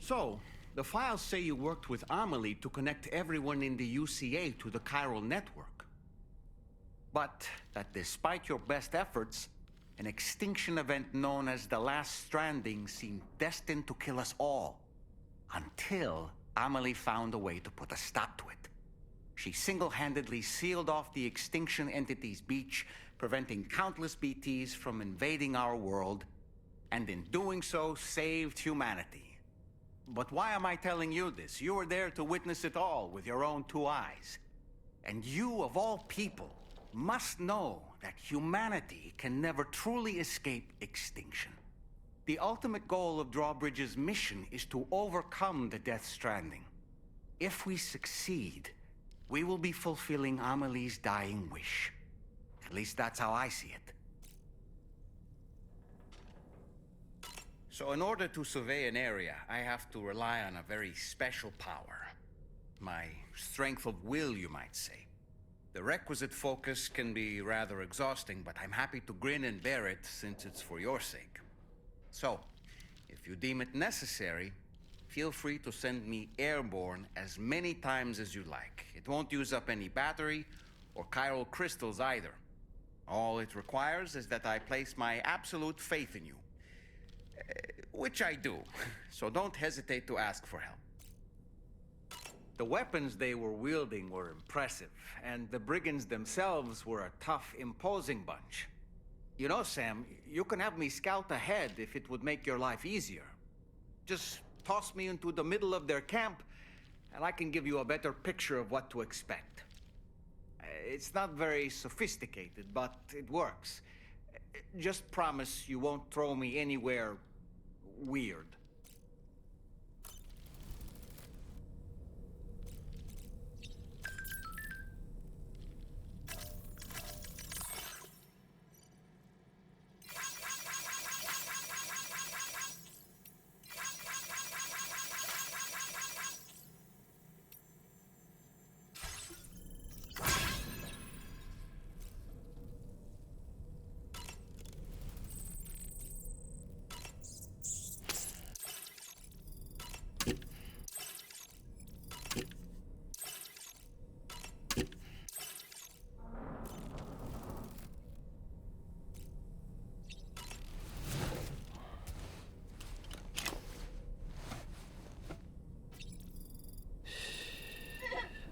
So, the files say you worked with Amelie to connect everyone in the UCA to the chiral network. But that despite your best efforts, an extinction event known as the Last Stranding seemed destined to kill us all. Until Amelie found a way to put a stop to it. She single-handedly sealed off the extinction entity's beach, preventing countless BTs from invading our world, and in doing so, saved humanity. But why am I telling you this? You were there to witness it all with your own two eyes. And you, of all people, must know that humanity can never truly escape extinction. The ultimate goal of Drawbridge's mission is to overcome the Death Stranding. If we succeed, we will be fulfilling Amelie's dying wish. At least that's how I see it. So in order to survey an area, I have to rely on a very special power. My strength of will, you might say. The requisite focus can be rather exhausting, but I'm happy to grin and bear it since it's for your sake. So, if you deem it necessary, feel free to send me airborne as many times as you like. It won't use up any battery or chiral crystals either. All it requires is that I place my absolute faith in you. Which I do, so don't hesitate to ask for help. The weapons they were wielding were impressive, and the brigands themselves were a tough, imposing bunch. You know, Sam, you can have me scout ahead if it would make your life easier. Just toss me into the middle of their camp, and I can give you a better picture of what to expect. It's not very sophisticated, but it works. Just promise you won't throw me anywhere weird.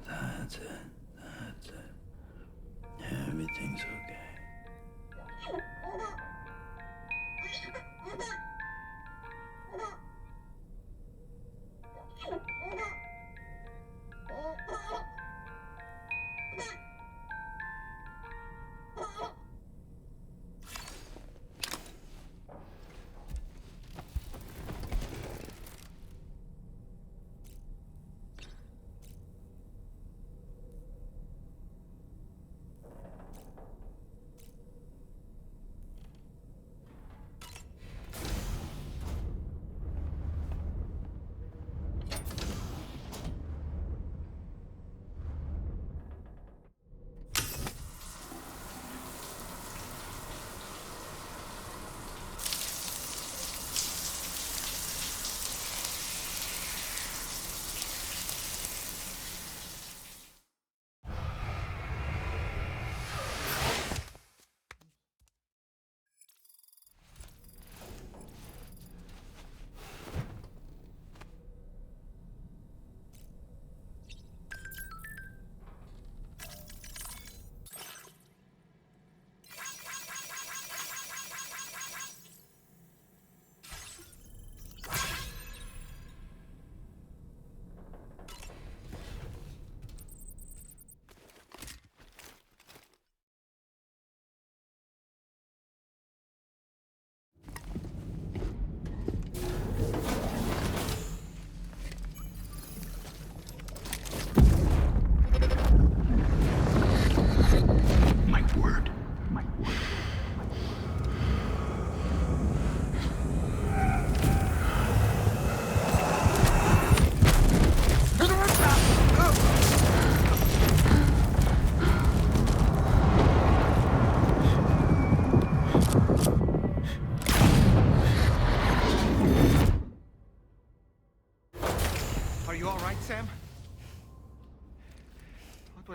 That's it. Everything's okay.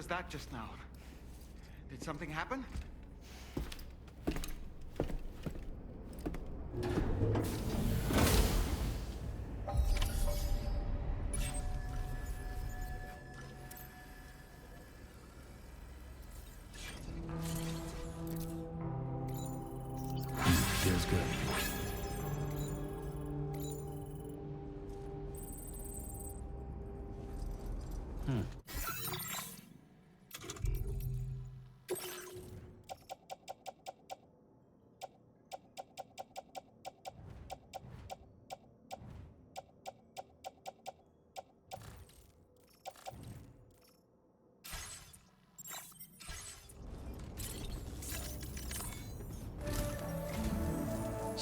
was that just now? Did something happen? Feels good.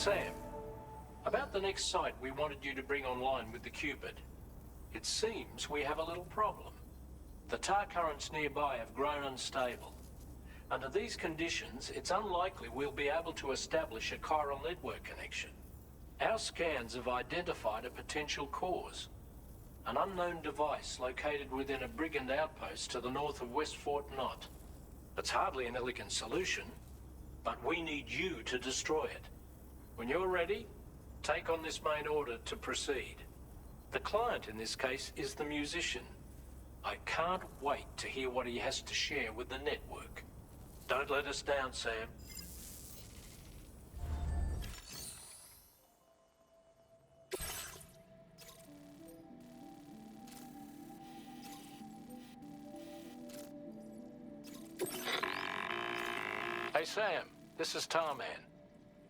Sam, about the next site we wanted you to bring online with the Cupid. It seems we have a little problem. The tar currents nearby have grown unstable. Under these conditions, it's unlikely we'll be able to establish a chiral network connection. Our scans have identified a potential cause. An unknown device located within a brigand outpost to the north of West Fort Knot. It's hardly an elegant solution, but we need you to destroy it. When you're ready, take on this main order to proceed. The client in this case is the musician. I can't wait to hear what he has to share with the network. Don't let us down, Sam. Hey, Sam, this is Tarman.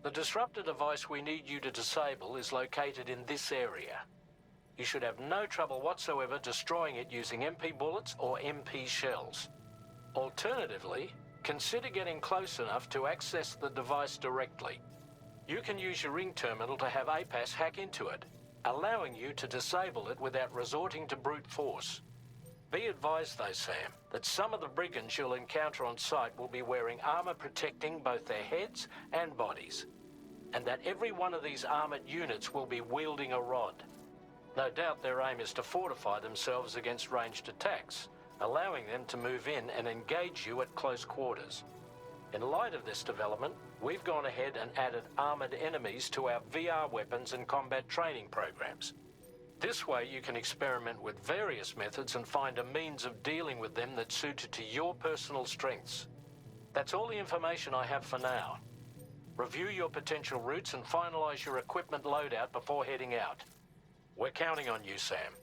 The disruptor device we need you to disable is located in this area. You should have no trouble whatsoever destroying it using MP bullets or MP shells. Alternatively, consider getting close enough to access the device directly. You can use your ring terminal to have APAS hack into it, allowing you to disable it without resorting to brute force. Be advised though, Sam, that some of the brigands you'll encounter on site will be wearing armor protecting both their heads and bodies, and that every one of these armored units will be wielding a rod. No doubt their aim is to fortify themselves against ranged attacks, allowing them to move in and engage you at close quarters. In light of this development, we've gone ahead and added armored enemies to our VR weapons and combat training programs. This way you can experiment with various methods and find a means of dealing with them that's suited to your personal strengths. That's all the information I have for now. Review your potential routes and finalize your equipment loadout before heading out. We're counting on you, Sam.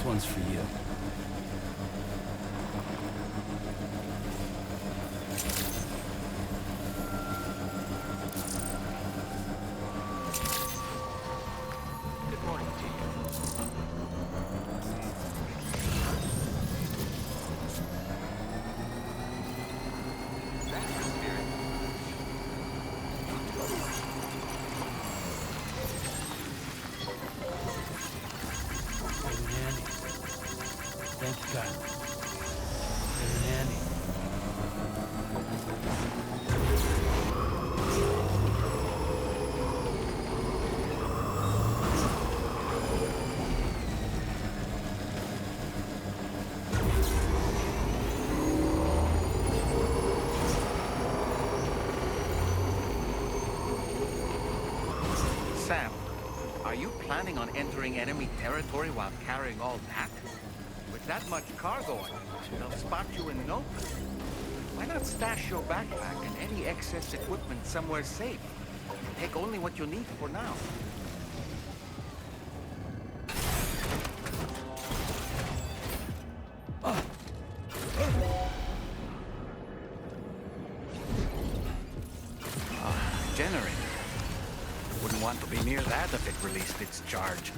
This one's for you. Good morning to you. That's the spirit. Came in handy. Thank you, God. Came in handy. Sam, are you planning on entering enemy territory while carrying all that? With that much cargo on you, they'll spot you in no time. Why not stash your backpack and any excess equipment somewhere safe? Take only what you need for now. Generator. Wouldn't want to be near that if it released its charge.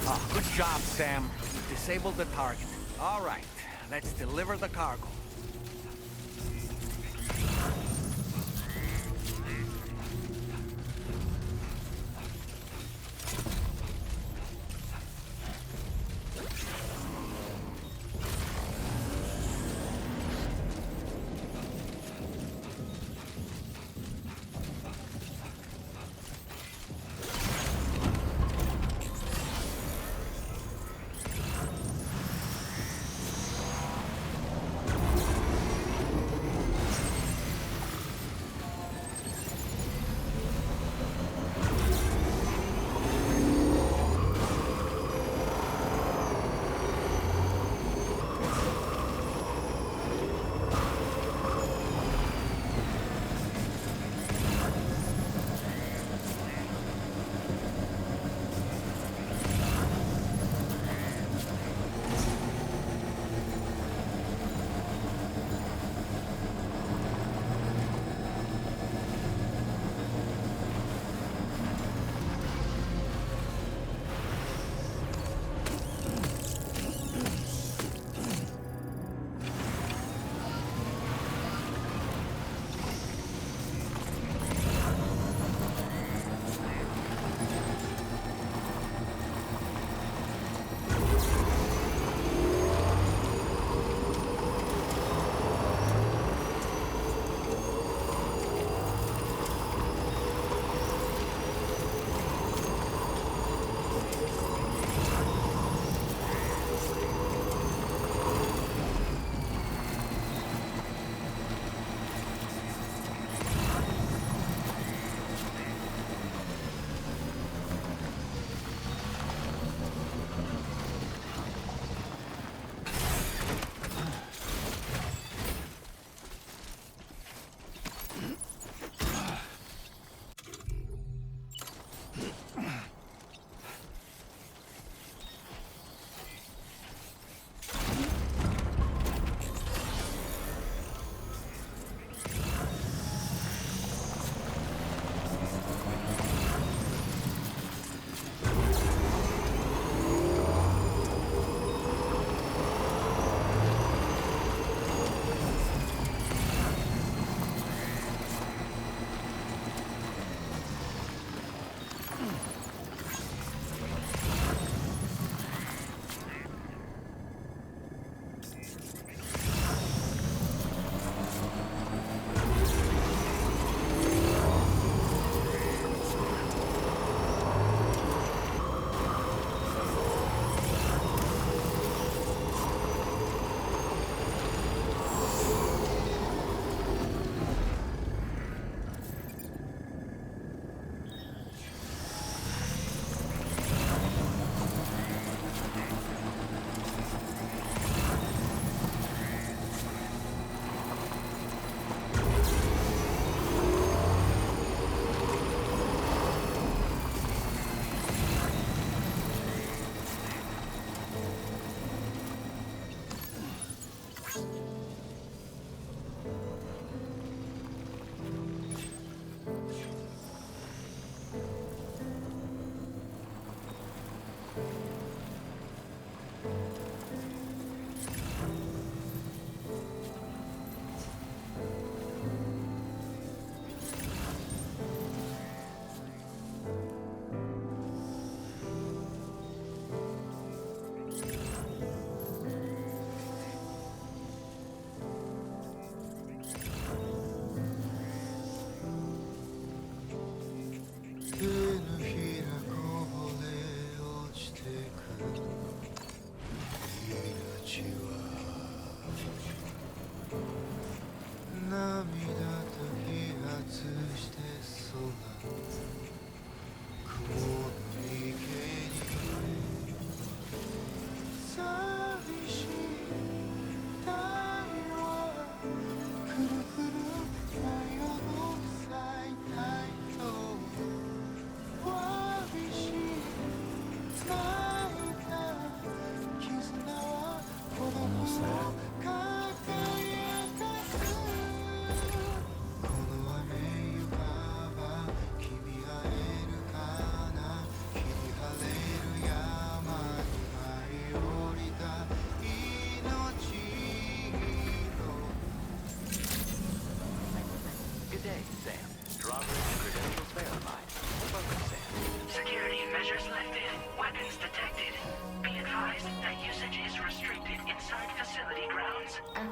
Oh, good job, Sam. You've disabled the target. All right, let's deliver the cargo.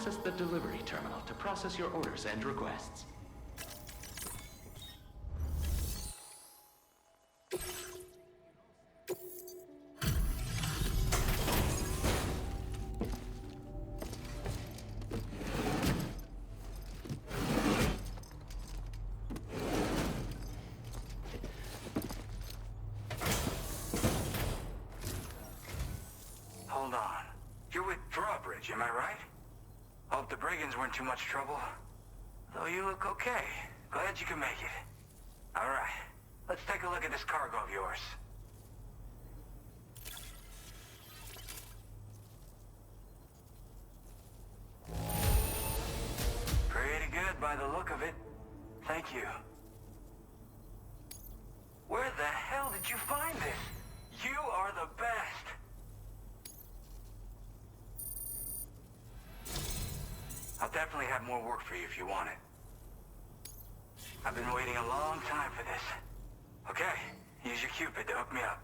access the delivery terminal to process your orders and requests. Hold on. You're with Drawbridge, am I right? Hope the brigands weren't too much trouble. Though you look okay. Glad you can make it. Alright, let's take a look at this cargo of yours. Pretty good by the look of it. Thank you. Where the hell did you find this? You are the best! I'll definitely have more work for you if you want it. I've been waiting a long time for this. Okay, use your Cupid to hook me up.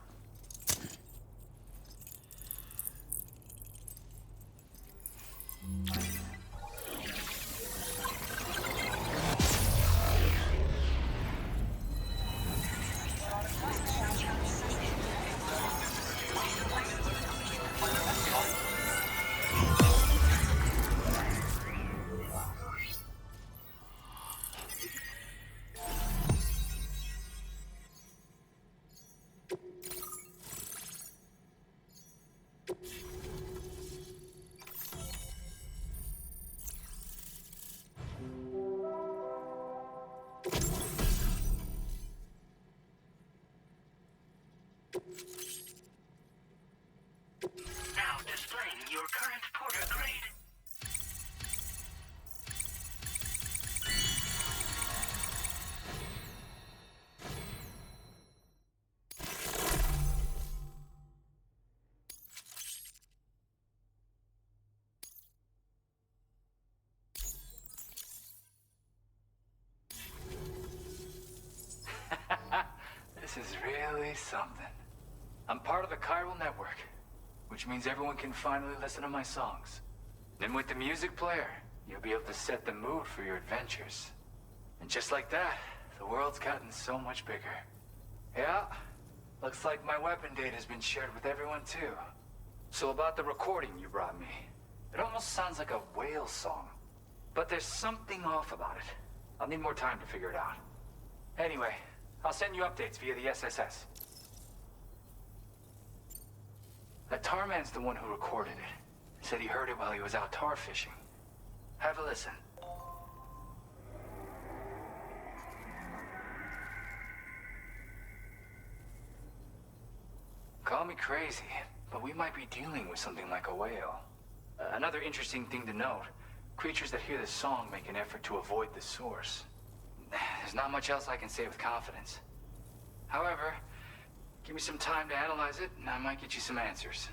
Now displaying your current porter grade. This is really something. I'm part of the chiral network, which means everyone can finally listen to my songs. And with the music player, you'll be able to set the mood for your adventures. And just like that, the world's gotten so much bigger. Yeah, looks like my weapon data has been shared with everyone too. So about the recording you brought me, it almost sounds like a whale song. But there's something off about it. I'll need more time to figure it out. Anyway, I'll send you updates via the SSS. That Tarman's the one who recorded it. Said he heard it while he was out tar fishing. Have a listen. Call me crazy, but we might be dealing with something like a whale. Another interesting thing to note, creatures that hear this song make an effort to avoid the source. There's not much else I can say with confidence. However, give me some time to analyze it, and I might get you some answers.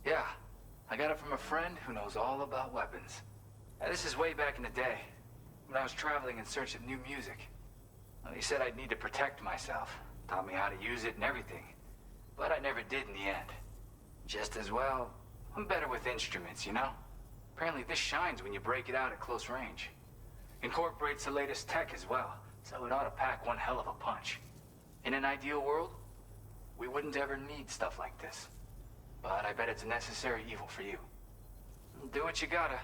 Yeah, I got it from a friend who knows all about weapons. Now, this is way back in the day, when I was traveling in search of new music. Well, he said I'd need to protect myself, taught me how to use it and everything. But I never did in the end. Just as well, I'm better with instruments, you know? Apparently this shines when you break it out at close range. Incorporates the latest tech as well, so it ought to pack one hell of a punch. In an ideal world, we wouldn't ever need stuff like this. But I bet it's a necessary evil for you. Do what you gotta.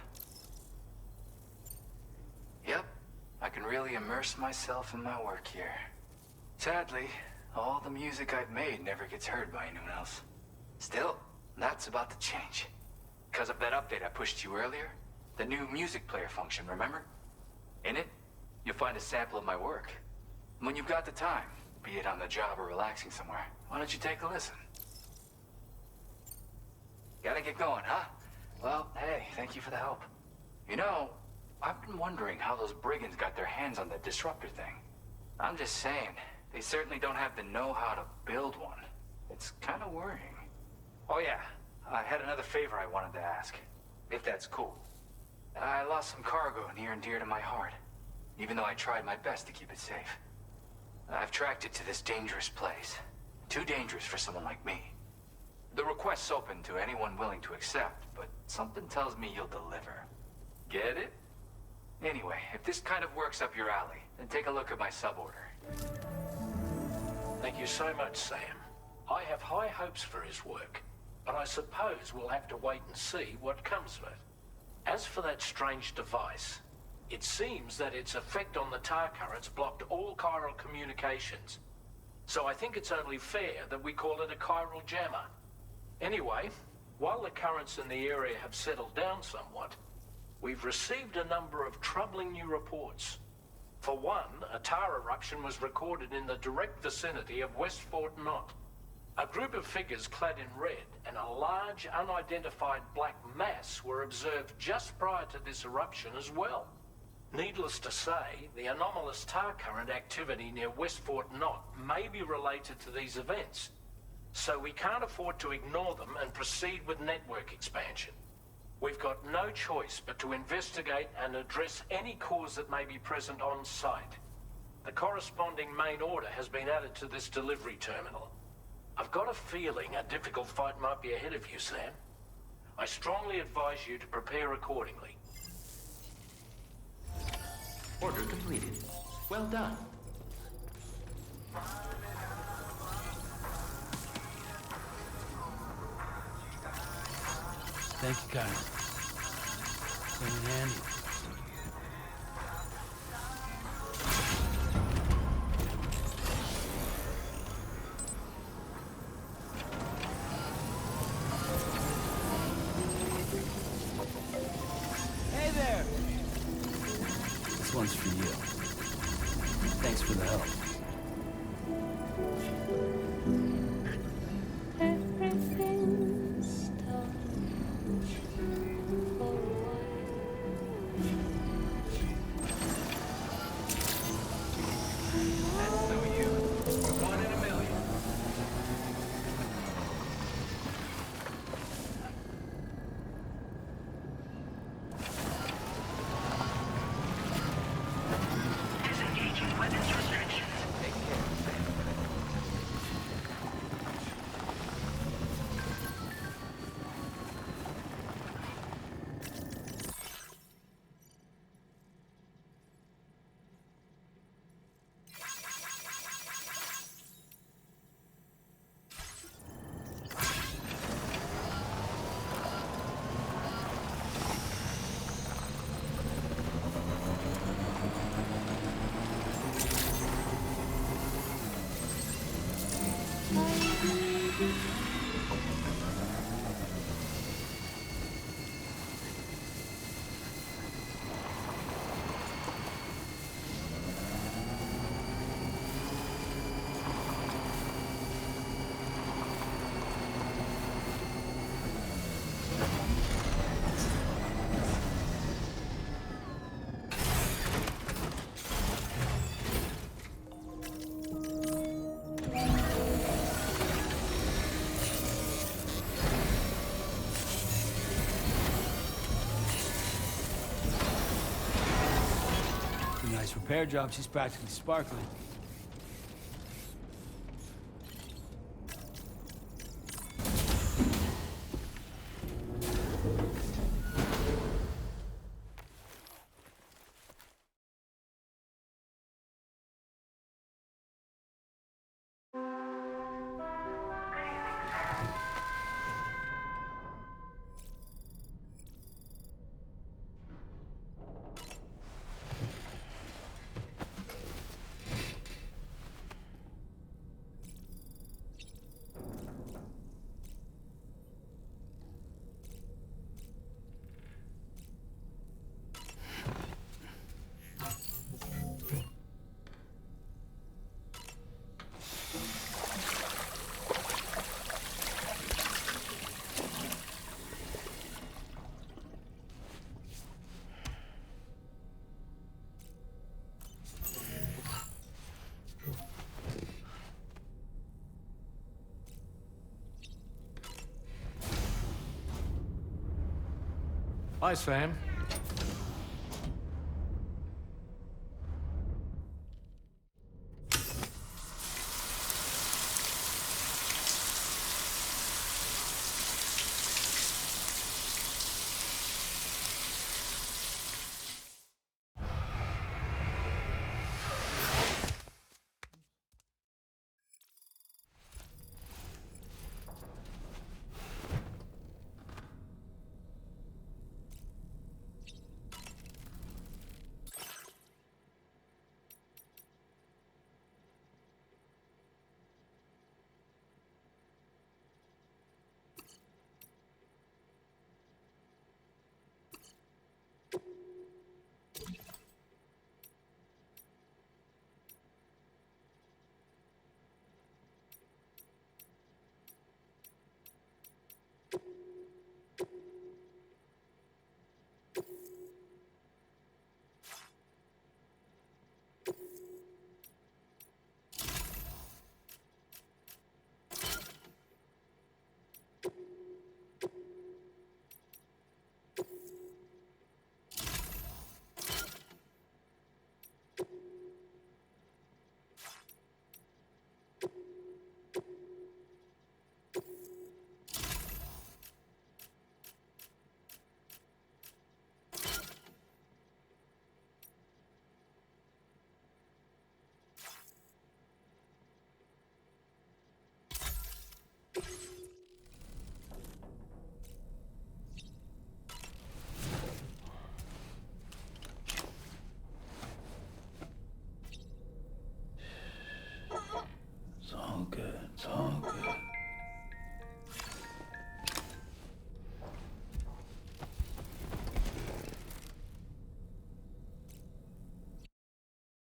Yep, I can really immerse myself in my work here. Sadly, all the music I've made never gets heard by anyone else. Still, that's about to change. Because of that update I pushed you earlier, the new music player function, remember? In it, you'll find a sample of my work. And when you've got the time, be it on the job or relaxing somewhere, why don't you take a listen? Gotta get going, huh? Well, hey, thank you for the help. You know, I've been wondering how those brigands got their hands on the disruptor thing. I'm just saying, they certainly don't have the know-how to build one. It's kind of worrying. Oh yeah, I had another favor I wanted to ask, if that's cool. I lost some cargo near and dear to my heart, even though I tried my best to keep it safe. I've tracked it to this dangerous place. Too dangerous for someone like me. The request's open to anyone willing to accept, but something tells me you'll deliver. Get it? Anyway, if this kind of works up your alley, then take a look at my suborder. Thank you so much, Sam. I have high hopes for his work, but I suppose we'll have to wait and see what comes of it. As for that strange device, it seems that its effect on the tar currents blocked all chiral communications. So I think it's only fair that we call it a chiral jammer. Anyway, while the currents in the area have settled down somewhat, we've received a number of troubling new reports. For one, a tar eruption was recorded in the direct vicinity of West Fort Knot. A group of figures clad in red and a large unidentified black mass were observed just prior to this eruption as well. Needless to say, the anomalous tar current activity near West Fort Knot may be related to these events, so we can't afford to ignore them and proceed with network expansion. We've got no choice but to investigate and address any cause that may be present on site. The corresponding main order has been added to this delivery terminal. I've got a feeling a difficult fight might be ahead of you, Sam. I strongly advise you to prepare accordingly. Order completed. Well done. Thank you, guys. Came in handy. Hey there! This one's for you. Thanks for the help. Everything stops for a while. That's so you. One in a million. Disengaging weapons restrictions. Take care. Nice repair job. She's practically sparkling. Hi, Sam.